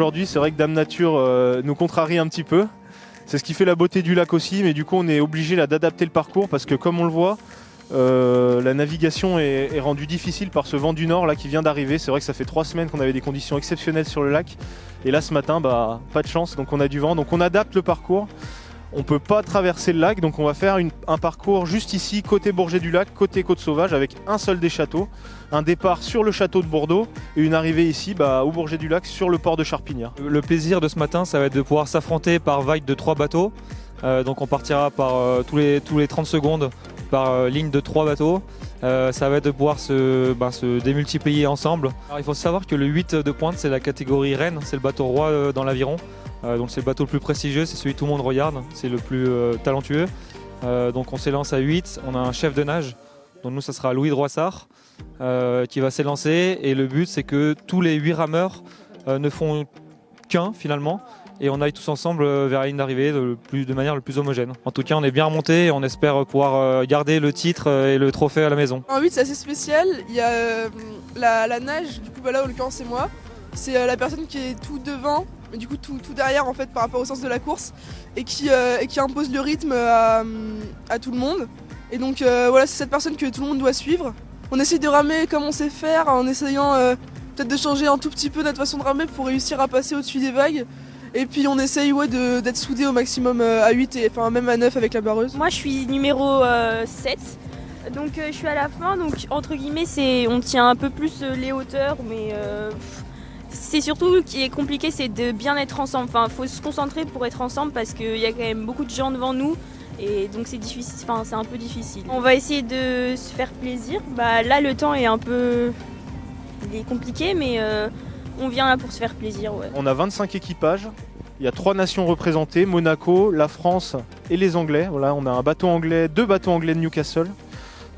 aujourd'hui. C'est vrai que Dame Nature nous contrarie un petit peu. C'est ce qui fait la beauté du lac aussi, mais du coup on est obligé là d'adapter le parcours parce que comme on le voit, la navigation est rendue difficile par ce vent du nord là qui vient d'arriver. C'est vrai que ça fait 3 semaines qu'on avait des conditions exceptionnelles sur le lac et là ce matin pas de chance, donc on a du vent, donc on adapte le parcours. On ne peut pas traverser le lac, donc on va faire un parcours juste ici, côté Bourget du Lac, côté Côte Sauvage, avec un seul des châteaux. Un départ sur le château de Bordeaux et une arrivée ici au Bourget du Lac sur le port de Charpignat. Le plaisir de ce matin, ça va être de pouvoir s'affronter par vague de 3 bateaux. Donc on partira par tous les 30 secondes par ligne de 3 bateaux. Ça va être de pouvoir se démultiplier ensemble. Alors, il faut savoir que le 8 de pointe, c'est la catégorie reine, c'est le bateau roi dans l'aviron. Donc c'est le bateau le plus prestigieux, c'est celui que tout le monde regarde, c'est le plus talentueux. Donc on s'élance à 8, on a un chef de nage, donc nous ça sera Louis Droissard qui va s'élancer et le but c'est que tous les 8 rameurs ne font qu'un finalement et on aille tous ensemble vers la ligne d'arrivée de manière le plus homogène. En tout cas on est bien remonté et on espère pouvoir garder le titre et le trophée à la maison. En 8 c'est assez spécial, il y a la nage, du coup là en l'occurrence c'est moi, c'est la personne qui est tout devant. Mais du coup tout derrière en fait par rapport au sens de la course et qui impose le rythme à tout le monde. Et donc voilà, c'est cette personne que tout le monde doit suivre. On essaie de ramer comme on sait faire en essayant peut-être de changer un tout petit peu notre façon de ramer pour réussir à passer au-dessus des vagues. Et puis on essaye d'être soudés au maximum à 8 et enfin même à 9 avec la barreuse. Moi je suis numéro 7. Donc je suis à la fin, donc entre guillemets on tient un peu plus les hauteurs mais c'est surtout ce qui est compliqué, c'est de bien être ensemble. Enfin, faut se concentrer pour être ensemble parce qu'il y a quand même beaucoup de gens devant nous et donc c'est difficile. Enfin, c'est un peu difficile. On va essayer de se faire plaisir. Là, le temps est il est compliqué, mais on vient là pour se faire plaisir. Ouais. On a 25 équipages. Il y a 3 nations représentées, Monaco, la France et les Anglais. Voilà, on a 2 bateaux anglais de Newcastle.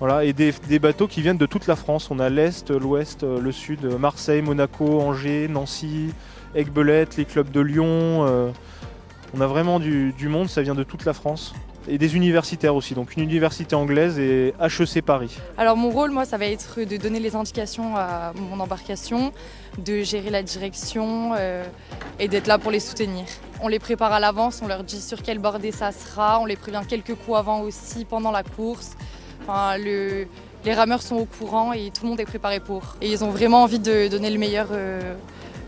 Voilà, et des bateaux qui viennent de toute la France. On a l'Est, l'Ouest, le Sud, Marseille, Monaco, Angers, Nancy, Aiguebelette, les clubs de Lyon. On a vraiment du monde, ça vient de toute la France. Et des universitaires aussi, donc une université anglaise et HEC Paris. Alors mon rôle, moi, ça va être de donner les indications à mon embarcation, de gérer la direction et d'être là pour les soutenir. On les prépare à l'avance, on leur dit sur quelle bordée ça sera, on les prévient quelques coups avant aussi pendant la course. Enfin, les rameurs sont au courant et tout le monde est préparé pour. Et ils ont vraiment envie de donner le meilleur,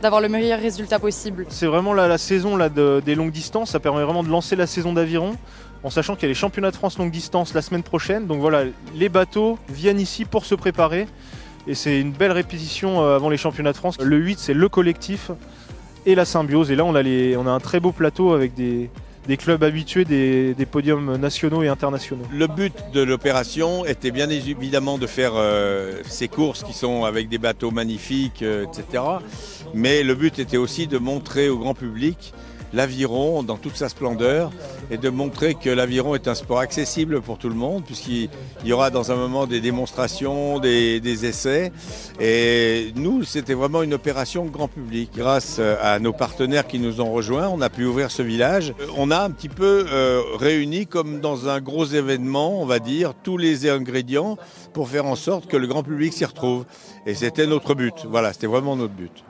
d'avoir le meilleur résultat possible. C'est vraiment la saison des longues distances, ça permet vraiment de lancer la saison d'aviron, en sachant qu'il y a les championnats de France longue distance la semaine prochaine. Donc voilà, les bateaux viennent ici pour se préparer et c'est une belle répétition avant les championnats de France. Le 8 c'est le collectif et la symbiose et là on a un très beau plateau avec des clubs habitués des podiums nationaux et internationaux. Le but de l'opération était bien évidemment de faire ces courses qui sont avec des bateaux magnifiques, etc. Mais le but était aussi de montrer au grand public l'aviron dans toute sa splendeur et de montrer que l'aviron est un sport accessible pour tout le monde puisqu'il y aura dans un moment des démonstrations, des essais et nous c'était vraiment une opération grand public. Grâce à nos partenaires qui nous ont rejoints, on a pu ouvrir ce village. On a un petit peu réuni comme dans un gros événement, on va dire, tous les ingrédients pour faire en sorte que le grand public s'y retrouve et c'était notre but. Voilà, c'était vraiment notre but.